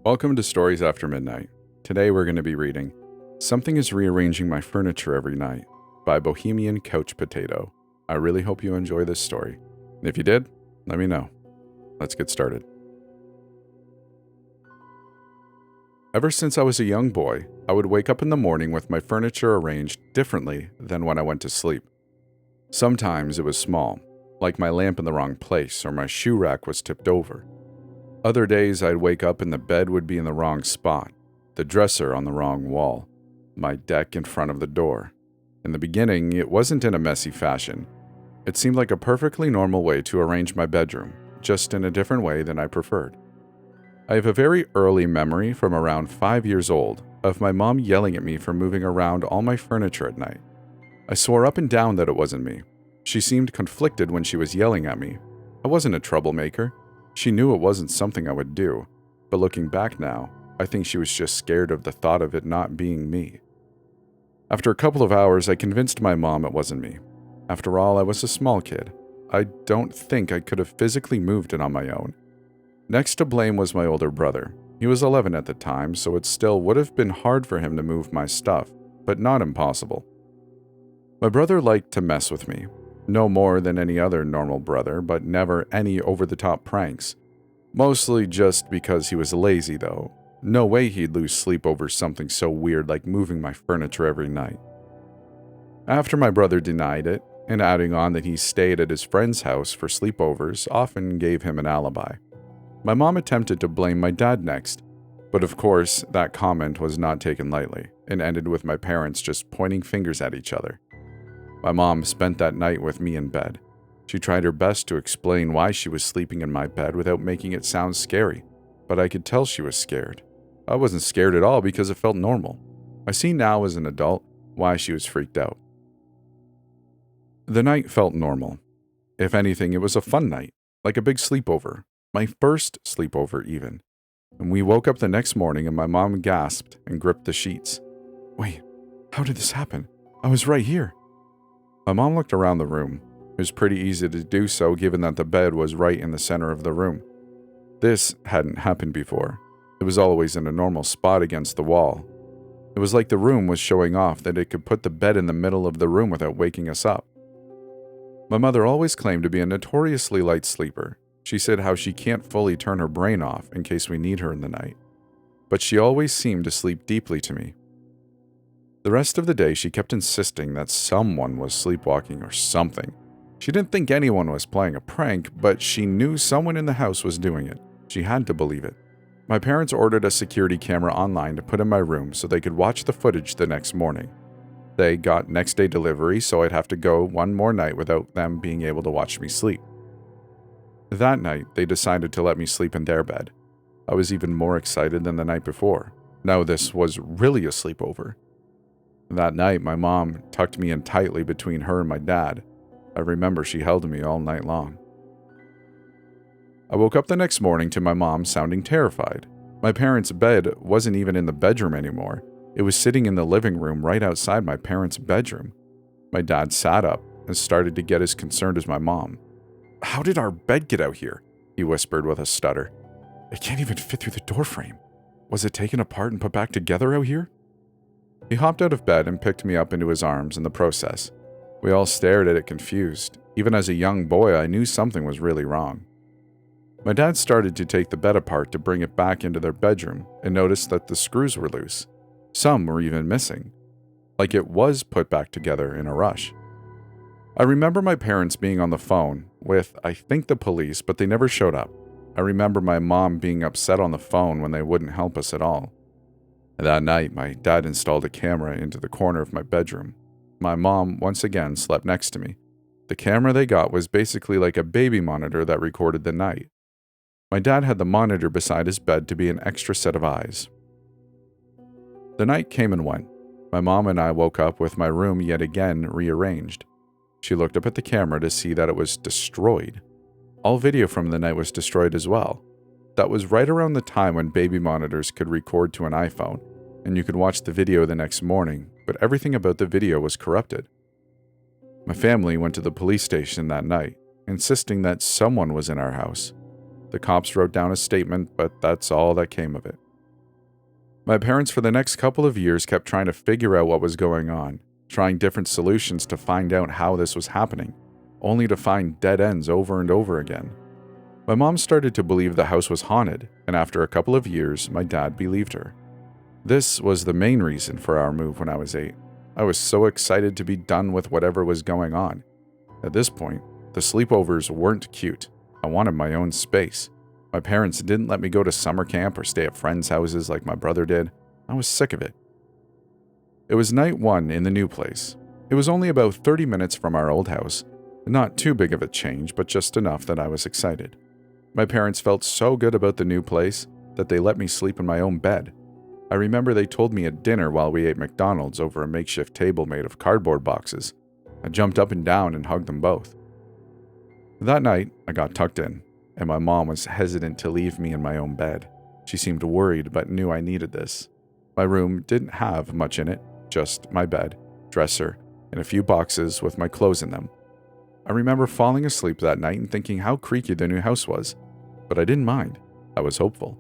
Welcome to Stories After Midnight. Today we're going to be reading Something is Rearranging My Furniture Every Night by bohemiancouchpotato. I really hope you enjoy this story. And if you did, let me know. Let's get started. Ever since I was a young boy, I would wake up in the morning with my furniture arranged differently than when I went to sleep. Sometimes it was small, like my lamp in the wrong place or my shoe rack was tipped over. Other days I'd wake up and the bed would be in the wrong spot, the dresser on the wrong wall, my deck in front of the door. In the beginning, it wasn't in a messy fashion. It seemed like a perfectly normal way to arrange my bedroom, just in a different way than I preferred. I have a very early memory from around 5 years old of my mom yelling at me for moving around all my furniture at night. I swore up and down that it wasn't me. She seemed conflicted when she was yelling at me. I wasn't a troublemaker. She knew it wasn't something I would do, but looking back now, I think she was just scared of the thought of it not being me. After a couple of hours, I convinced my mom it wasn't me. After all, I was a small kid. I don't think I could have physically moved it on my own. Next to blame was my older brother. He was 11 at the time, so it still would have been hard for him to move my stuff, but not impossible. My brother liked to mess with me. No more than any other normal brother, but never any over-the-top pranks. Mostly just because he was lazy, though. No way he'd lose sleep over something so weird like moving my furniture every night. After my brother denied it, and adding on that he stayed at his friend's house for sleepovers often gave him an alibi. My mom attempted to blame my dad next, but of course, that comment was not taken lightly, and ended with my parents just pointing fingers at each other. My mom spent that night with me in bed. She tried her best to explain why she was sleeping in my bed without making it sound scary, but I could tell she was scared. I wasn't scared at all because it felt normal. I see now as an adult why she was freaked out. The night felt normal. If anything, it was a fun night, like a big sleepover. My first sleepover, even. And we woke up the next morning and my mom gasped and gripped the sheets. Wait, how did this happen? I was right here. My mom looked around the room. It was pretty easy to do so given that the bed was right in the center of the room. This hadn't happened before. It was always in a normal spot against the wall. It was like the room was showing off that it could put the bed in the middle of the room without waking us up. My mother always claimed to be a notoriously light sleeper. She said how she can't fully turn her brain off in case we need her in the night. But she always seemed to sleep deeply to me. The rest of the day she kept insisting that someone was sleepwalking or something. She didn't think anyone was playing a prank, but she knew someone in the house was doing it. She had to believe it. My parents ordered a security camera online to put in my room so they could watch the footage the next morning. They got next day delivery, so I'd have to go one more night without them being able to watch me sleep. That night, they decided to let me sleep in their bed. I was even more excited than the night before. Now this was really a sleepover. That night, my mom tucked me in tightly between her and my dad. I remember she held me all night long. I woke up the next morning to my mom sounding terrified. My parents' bed wasn't even in the bedroom anymore. It was sitting in the living room right outside my parents' bedroom. My dad sat up and started to get as concerned as my mom. How did our bed get out here? He whispered with a stutter. It can't even fit through the doorframe. Was it taken apart and put back together out here? He hopped out of bed and picked me up into his arms in the process. We all stared at it confused. Even as a young boy, I knew something was really wrong. My dad started to take the bed apart to bring it back into their bedroom and noticed that the screws were loose. Some were even missing, like it was put back together in a rush. I remember my parents being on the phone with, I think, the police, but they never showed up. I remember my mom being upset on the phone when they wouldn't help us at all. That night, my dad installed a camera into the corner of my bedroom. My mom once again slept next to me. The camera they got was basically like a baby monitor that recorded the night. My dad had the monitor beside his bed to be an extra set of eyes. The night came and went. My mom and I woke up with my room yet again rearranged. She looked up at the camera to see that it was destroyed. All video from the night was destroyed as well. That was right around the time when baby monitors could record to an iPhone, and you could watch the video the next morning, but everything about the video was corrupted. My family went to the police station that night, insisting that someone was in our house. The cops wrote down a statement, but that's all that came of it. My parents for the next couple of years kept trying to figure out what was going on, trying different solutions to find out how this was happening, only to find dead ends over and over again. My mom started to believe the house was haunted, and after a couple of years, my dad believed her. This was the main reason for our move when I was 8. I was so excited to be done with whatever was going on. At this point, the sleepovers weren't cute. I wanted my own space. My parents didn't let me go to summer camp or stay at friends' houses like my brother did. I was sick of it. It was night 1 in the new place. It was only about 30 minutes from our old house. Not too big of a change, but just enough that I was excited. My parents felt so good about the new place that they let me sleep in my own bed. I remember they told me at dinner while we ate McDonald's over a makeshift table made of cardboard boxes. I jumped up and down and hugged them both. That night, I got tucked in, and my mom was hesitant to leave me in my own bed. She seemed worried but knew I needed this. My room didn't have much in it, just my bed, dresser, and a few boxes with my clothes in them. I remember falling asleep that night and thinking how creaky the new house was, but I didn't mind. I was hopeful.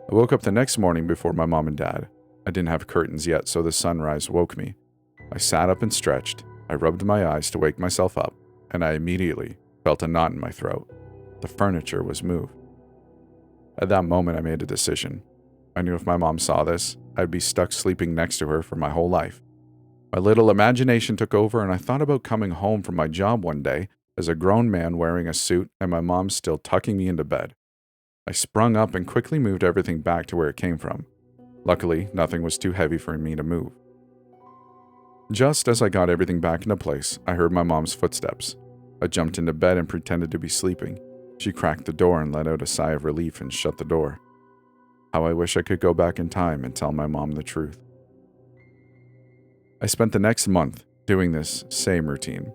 I woke up the next morning before my mom and dad. I didn't have curtains yet, so the sunrise woke me. I sat up and stretched. I rubbed my eyes to wake myself up, and I immediately felt a knot in my throat. The furniture was moved. At that moment, I made a decision. I knew if my mom saw this, I'd be stuck sleeping next to her for my whole life. My little imagination took over, and I thought about coming home from my job one day as a grown man wearing a suit and my mom still tucking me into bed. I sprung up and quickly moved everything back to where it came from. Luckily, nothing was too heavy for me to move. Just as I got everything back into place, I heard my mom's footsteps. I jumped into bed and pretended to be sleeping. She cracked the door and let out a sigh of relief and shut the door. How I wish I could go back in time and tell my mom the truth. I spent the next month doing this same routine.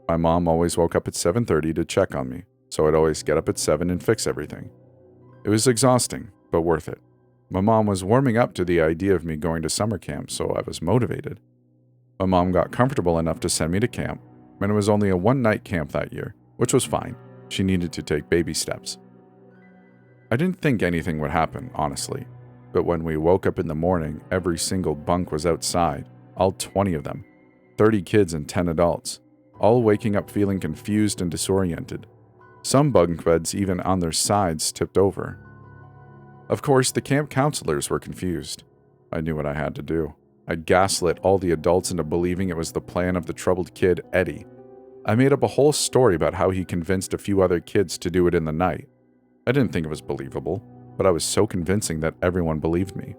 My mom always woke up at 7:30 to check on me, so I'd always get up at 7 and fix everything. It was exhausting, but worth it. My mom was warming up to the idea of me going to summer camp, so I was motivated. My mom got comfortable enough to send me to camp, and it was only a one-night camp that year, which was fine. She needed to take baby steps. I didn't think anything would happen, honestly, but when we woke up in the morning, every single bunk was outside, all 20 of them, 30 kids and 10 adults, all waking up feeling confused and disoriented. Some bunk beds even on their sides tipped over. Of course, the camp counselors were confused. I knew what I had to do. I gaslit all the adults into believing it was the plan of the troubled kid, Eddie. I made up a whole story about how he convinced a few other kids to do it in the night. I didn't think it was believable, but I was so convincing that everyone believed me.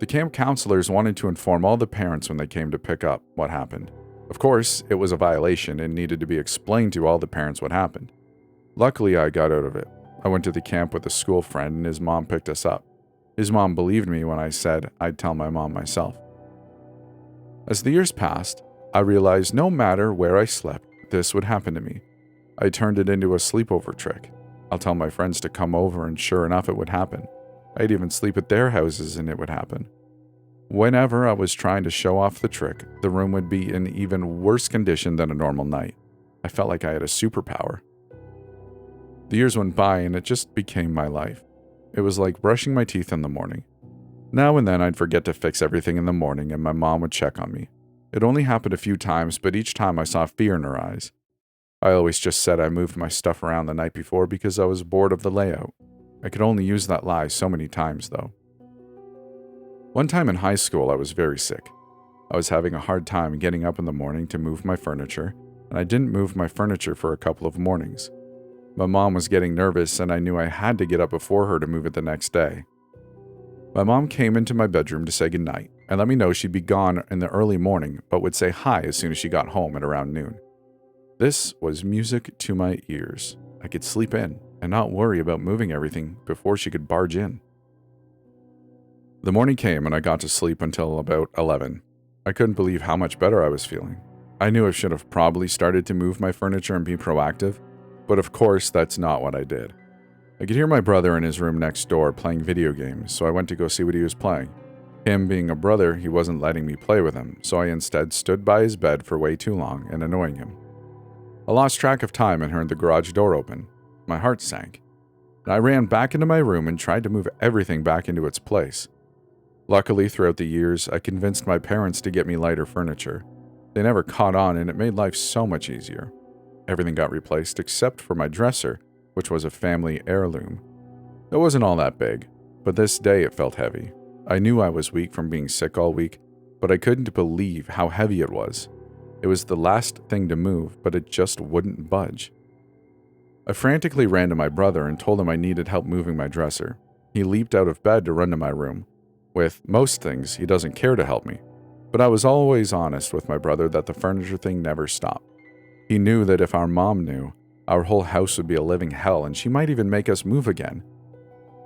The camp counselors wanted to inform all the parents when they came to pick up what happened. Of course, it was a violation and needed to be explained to all the parents what happened. Luckily, I got out of it. I went to the camp with a school friend and his mom picked us up. His mom believed me when I said I'd tell my mom myself. As the years passed, I realized no matter where I slept, this would happen to me. I turned it into a sleepover trick. I'll tell my friends to come over and sure enough it would happen. I'd even sleep at their houses and it would happen. Whenever I was trying to show off the trick, the room would be in even worse condition than a normal night. I felt like I had a superpower. The years went by and it just became my life. It was like brushing my teeth in the morning. Now and then I'd forget to fix everything in the morning and my mom would check on me. It only happened a few times, but each time I saw fear in her eyes. I always just said I moved my stuff around the night before because I was bored of the layout. I could only use that lie so many times, though. One time in high school, I was very sick. I was having a hard time getting up in the morning to move my furniture, and I didn't move my furniture for a couple of mornings. My mom was getting nervous, and I knew I had to get up before her to move it the next day. My mom came into my bedroom to say goodnight and let me know she'd be gone in the early morning, but would say hi as soon as she got home at around noon. This was music to my ears. I could sleep in and not worry about moving everything before she could barge in. The morning came and I got to sleep until about 11. I couldn't believe how much better I was feeling. I knew I should have probably started to move my furniture and be proactive, but of course that's not what I did. I could hear my brother in his room next door playing video games, so I went to go see what he was playing. Him being a brother, he wasn't letting me play with him, so I instead stood by his bed for way too long and annoying him. I lost track of time and heard the garage door open. My heart sank. I ran back into my room and tried to move everything back into its place. Luckily, throughout the years, I convinced my parents to get me lighter furniture. They never caught on, and it made life so much easier. Everything got replaced except for my dresser, which was a family heirloom. It wasn't all that big, but this day it felt heavy. I knew I was weak from being sick all week, but I couldn't believe how heavy it was. It was the last thing to move, but it just wouldn't budge. I frantically ran to my brother and told him I needed help moving my dresser. He leaped out of bed to run to my room. With most things, he doesn't care to help me, but I was always honest with my brother that the furniture thing never stopped. He knew that if our mom knew, our whole house would be a living hell and she might even make us move again.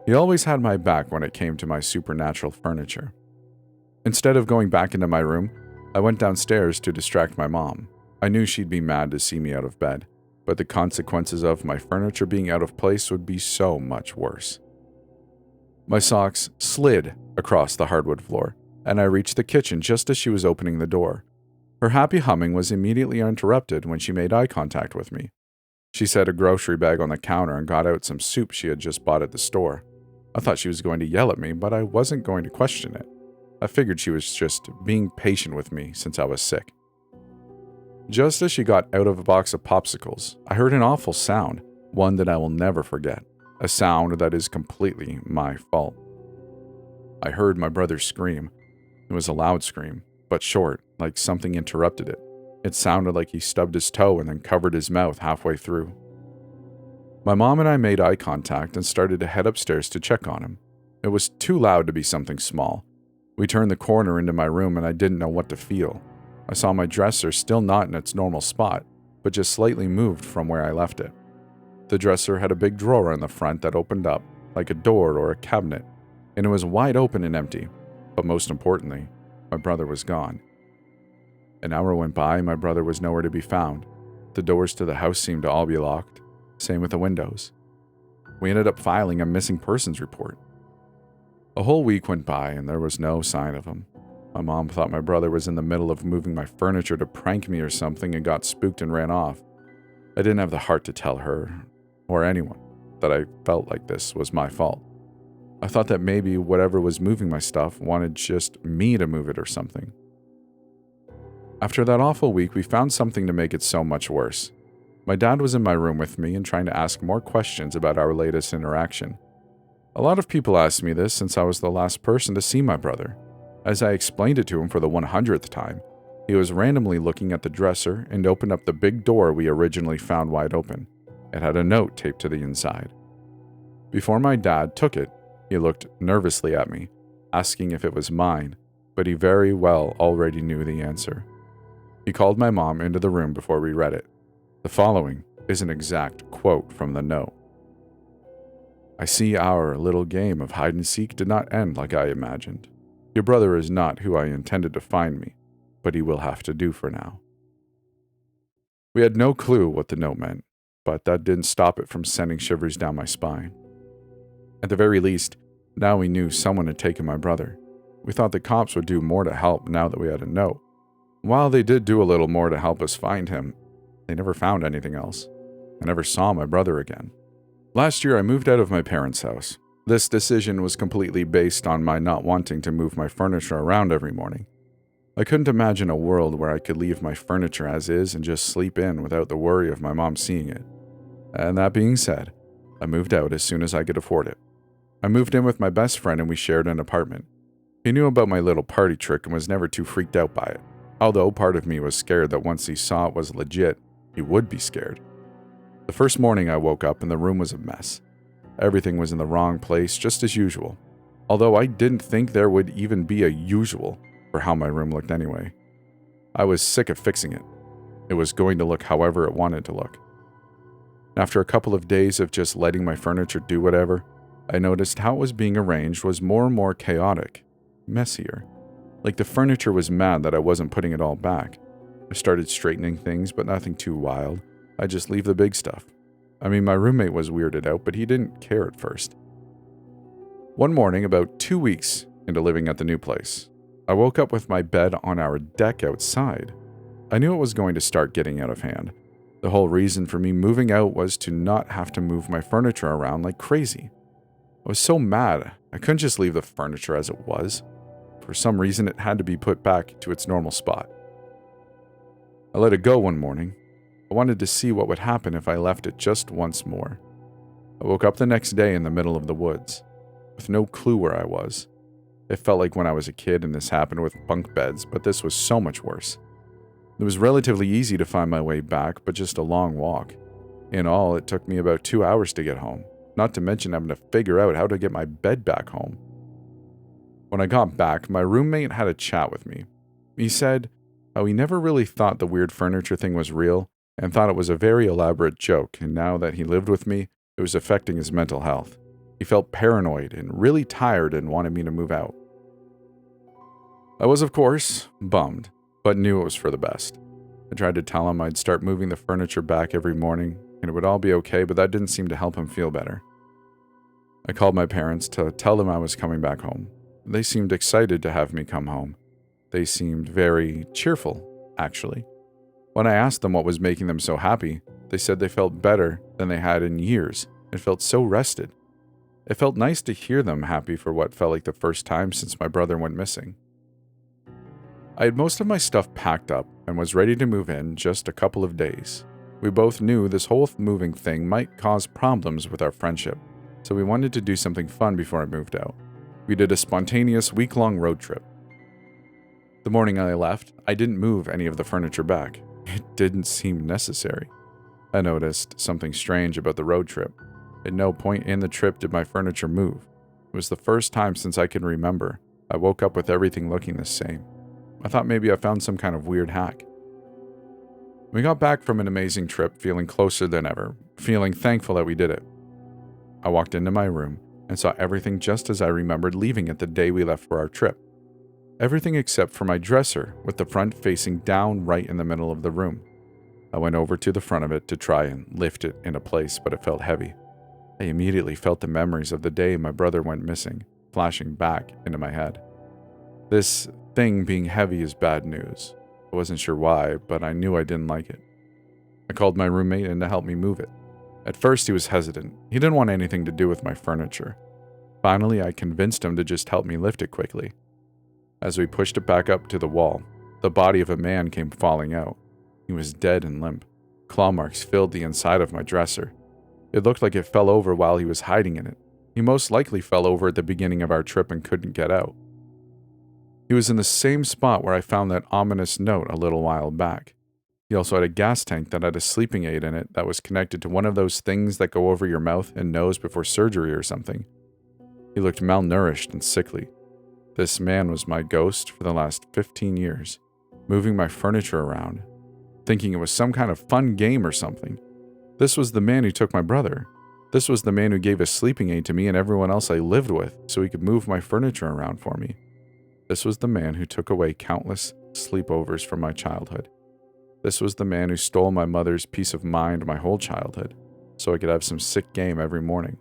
He always had my back when it came to my supernatural furniture. Instead of going back into my room, I went downstairs to distract my mom. I knew she'd be mad to see me out of bed, but the consequences of my furniture being out of place would be so much worse. My socks slid across the hardwood floor, and I reached the kitchen just as she was opening the door. Her happy humming was immediately interrupted when she made eye contact with me. She set a grocery bag on the counter and got out some soup she had just bought at the store. I thought she was going to yell at me, but I wasn't going to question it. I figured she was just being patient with me since I was sick. Just as she got out of a box of popsicles, I heard an awful sound, one that I will never forget, a sound that is completely my fault. I heard my brother scream. It was a loud scream, but short, like something interrupted it. It sounded like he stubbed his toe and then covered his mouth halfway through. My mom and I made eye contact and started to head upstairs to check on him. It was too loud to be something small. We turned the corner into my room and I didn't know what to feel. I saw my dresser still not in its normal spot, but just slightly moved from where I left it. The dresser had a big drawer in the front that opened up, like a door or a cabinet, and it was wide open and empty. But most importantly, my brother was gone. An hour went by and my brother was nowhere to be found. The doors to the house seemed to all be locked. Same with the windows. We ended up filing a missing persons report. A whole week went by and there was no sign of him. My mom thought my brother was in the middle of moving my furniture to prank me or something and got spooked and ran off. I didn't have the heart to tell her, or anyone, that I felt like this was my fault. I thought that maybe whatever was moving my stuff wanted just me to move it or something. After that awful week, we found something to make it so much worse. My dad was in my room with me and trying to ask more questions about our latest interaction. A lot of people asked me this since I was the last person to see my brother. As I explained it to him for the 100th time, he was randomly looking at the dresser and opened up the big door we originally found wide open. It had a note taped to the inside. Before my dad took it, he looked nervously at me, asking if it was mine, but he very well already knew the answer. He called my mom into the room before we read it. The following is an exact quote from the note. "I see our little game of hide and seek did not end like I imagined. Your brother is not who I intended to find me, but he will have to do for now." We had no clue what the note meant, but that didn't stop it from sending shivers down my spine. At the very least, now we knew someone had taken my brother. We thought the cops would do more to help now that we had a note. While they did do a little more to help us find him, they never found anything else. I never saw my brother again. Last year, I moved out of my parents' house. This decision was completely based on my not wanting to move my furniture around every morning. I couldn't imagine a world where I could leave my furniture as is and just sleep in without the worry of my mom seeing it. And that being said, I moved out as soon as I could afford it. I moved in with my best friend and we shared an apartment. He knew about my little party trick and was never too freaked out by it, although part of me was scared that once he saw it was legit, he would be scared. The first morning I woke up and the room was a mess. Everything was in the wrong place, just as usual, although I didn't think there would even be a usual for how my room looked anyway. I was sick of fixing it. It was going to look however it wanted to look. After a couple of days of just letting my furniture do whatever, I noticed how it was being arranged was more and more chaotic, messier. Like the furniture was mad that I wasn't putting it all back. I started straightening things, but nothing too wild. I just leave the big stuff. I mean, my roommate was weirded out, but he didn't care at first. One morning, about 2 weeks into living at the new place, I woke up with my bed on our deck outside. I knew it was going to start getting out of hand. The whole reason for me moving out was to not have to move my furniture around like crazy. I was so mad, I couldn't just leave the furniture as it was. For some reason, it had to be put back to its normal spot. I let it go one morning. I wanted to see what would happen if I left it just once more. I woke up the next day in the middle of the woods, with no clue where I was. It felt like when I was a kid and this happened with bunk beds, but this was so much worse. It was relatively easy to find my way back, but just a long walk. In all, it took me about 2 hours to get home, not to mention having to figure out how to get my bed back home. When I got back, my roommate had a chat with me. He said how he never really thought the weird furniture thing was real and thought it was a very elaborate joke, and now that he lived with me, it was affecting his mental health. He felt paranoid and really tired and wanted me to move out. I was, of course, bummed, but knew it was for the best. I tried to tell him I'd start moving the furniture back every morning, and it would all be okay, but that didn't seem to help him feel better. I called my parents to tell them I was coming back home. They seemed excited to have me come home. They seemed very cheerful, actually. When I asked them what was making them so happy, they said they felt better than they had in years and felt so rested. It felt nice to hear them happy for what felt like the first time since my brother went missing. I had most of my stuff packed up and was ready to move in just a couple of days. We both knew this whole moving thing might cause problems with our friendship, so we wanted to do something fun before I moved out. We did a spontaneous week-long road trip. The morning I left, I didn't move any of the furniture back. It didn't seem necessary. I noticed something strange about the road trip. At no point in the trip did my furniture move. It was the first time since I can remember I woke up with everything looking the same. I thought maybe I found some kind of weird hack. We got back from an amazing trip feeling closer than ever, feeling thankful that we did it. I walked into my room and saw everything just as I remembered leaving it the day we left for our trip. Everything except for my dresser, with the front facing down right in the middle of the room. I went over to the front of it to try and lift it into place, but it felt heavy. I immediately felt the memories of the day my brother went missing, flashing back into my head. This thing being heavy is bad news. I wasn't sure why, but I knew I didn't like it. I called my roommate in to help me move it. At first, he was hesitant. He didn't want anything to do with my furniture. Finally, I convinced him to just help me lift it quickly. As we pushed it back up to the wall, the body of a man came falling out. He was dead and limp. Claw marks filled the inside of my dresser. It looked like it fell over while he was hiding in it. He most likely fell over at the beginning of our trip and couldn't get out. He was in the same spot where I found that ominous note a little while back. He also had a gas tank that had a sleeping aid in it that was connected to one of those things that go over your mouth and nose before surgery or something. He looked malnourished and sickly. This man was my ghost for the last 15 years, moving my furniture around, thinking it was some kind of fun game or something. This was the man who took my brother. This was the man who gave a sleeping aid to me and everyone else I lived with so he could move my furniture around for me. This was the man who took away countless sleepovers from my childhood. This was the man who stole my mother's peace of mind my whole childhood so I could have some sick game every morning.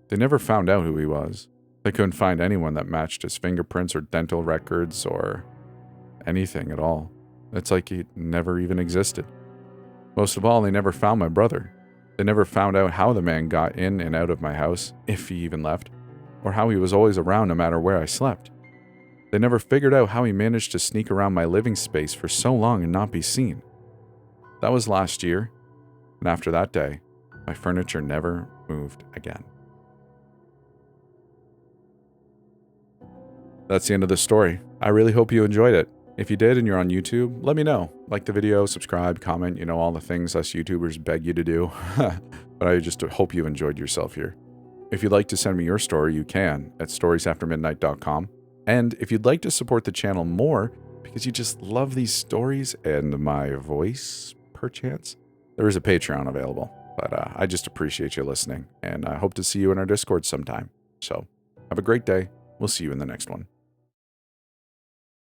They never found out who he was. They couldn't find anyone that matched his fingerprints or dental records or anything at all. It's like he never even existed. Most of all, they never found my brother. They never found out how the man got in and out of my house, if he even left, or how he was always around no matter where I slept. They never figured out how he managed to sneak around my living space for so long and not be seen. That was last year, and after that day, my furniture never moved again. That's the end of the story. I really hope you enjoyed it. If you did and you're on YouTube, let me know. Like the video, subscribe, comment, all the things us YouTubers beg you to do. But I just hope you enjoyed yourself here. If you'd like to send me your story, you can at storiesaftermidnight.com. And if you'd like to support the channel more because you just love these stories and my voice, perchance, there is a Patreon available. But I just appreciate you listening, and I hope to see you in our Discord sometime. So have a great day. We'll see you in the next one.